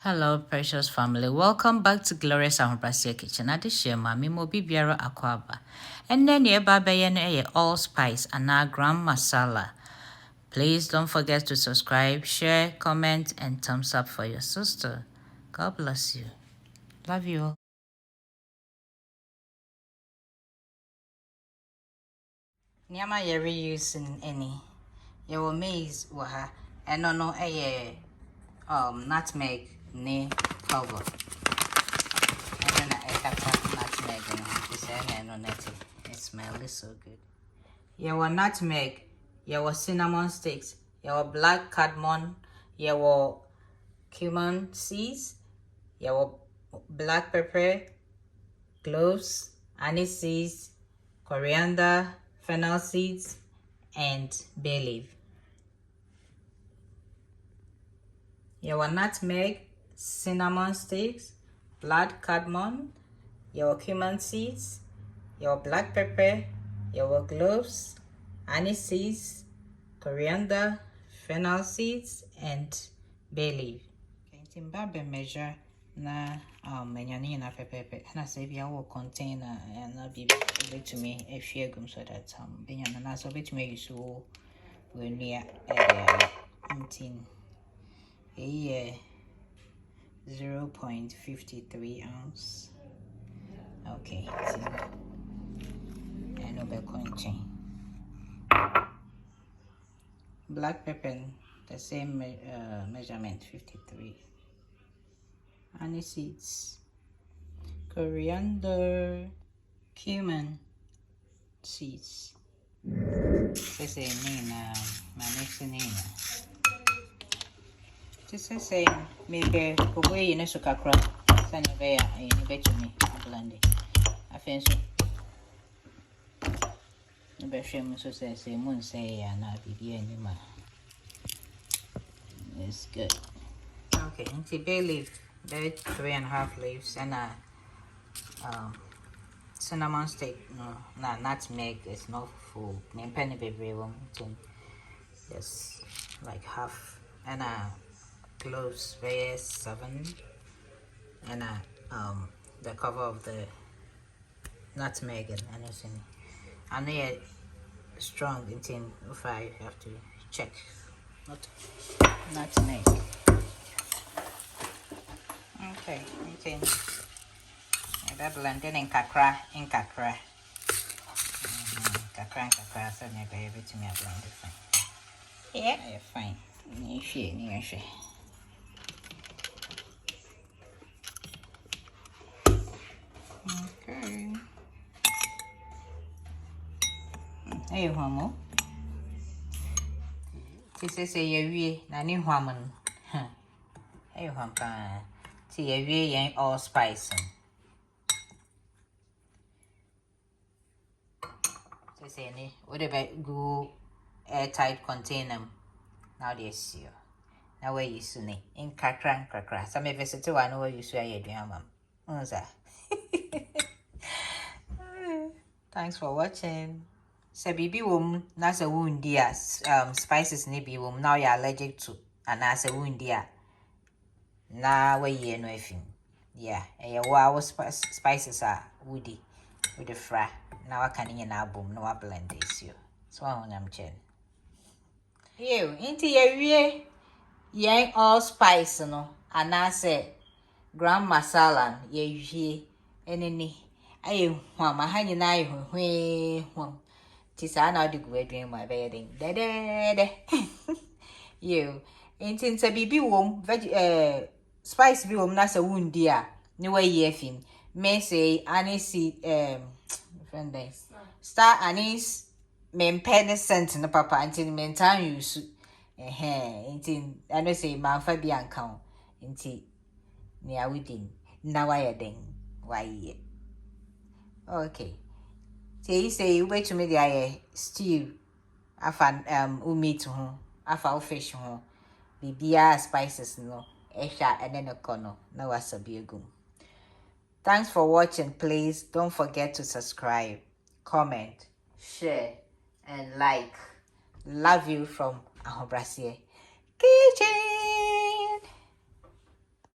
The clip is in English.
Hello, precious family. Welcome back to Glorious Ahobrasia Kitchen. Adishia mami mo bibiara akwaba. And then ye babaye no all spice and now Garam Masala. Please don't forget to subscribe, share, comment, and thumbs up for your sister. God bless you. Love you all. Nyama ye reusing any. Ye will maize waha. And no nutmeg ne cover. And then I cut nutmeg and it smells so good. Your nutmeg, your cinnamon sticks, your black cardamom, your cumin seeds, your black pepper, cloves, anise seeds, coriander, fennel seeds, and bay leaf. Your nutmeg, cinnamon sticks, black cardamom, your cumin seeds, your black pepper, your cloves, anise seeds, coriander, fennel seeds, and bay leaf. Okay, Timbabe measure na menyani na pepepe. And I say we will contain and I'll be able to me if you go so that benyana na so bit me you so when we are 0.53 ounce. Okay, and no be contain. Black pepper, the same measurement, 53. Honey seeds, coriander, cumin seeds. This is my next name. This is maybe the way in a sugar crop. Send a bear and you bet me a blending. I fancy. The best so says, moon say, and I'll be anymore. It's good. Okay, into bay leaf, there 3.5 leaves, and cinnamon stick. No, nutmeg is not full. Name penny baby one, just like half, and cloves, very 7, and the cover of the nutmeg and anything. And they strong in tin. If I have to check, nutmeg. Okay. That blended in kakra. Kakra, so maybe everything I blend it fine. Yeah, you're fine. Near. Okay. Hey, Homo. This say you nani woman. Hey, Hompa. See, you ain't all spice. Say, what about go airtight container? Now they see you. Now where you soon in kakra. Some visit to one where you swear you're doing, mum. Thanks for watching. So baby womb, that's a wound dear. Spices maybe womb now you're allergic to, and that's a wound dear. Now where you know if yeah, wow spices are woody with the fry. Now I can in our boom, no I blend this you. So I'm chin. You into your yang all spice no, and I say Garam Masala ye any. Aye, my honey and I when tis I now do go dream my bedding. You ain't in a baby womb, spice be womb, that's a wound dear. No way ye fin. May say anise friend star anise men penny cent in the papa until men time you suit. Intin, I know say my Fabian count. Inti near wedding. Now I ding. Why? Okay. Say you wait to me the stew. I found meat to home. I found fish home. The spices no. Esha and then a corner. No was a beagum. Thanks for watching. Please don't forget to subscribe, comment, share, and like. Love you from Ahobrasia Kitchen.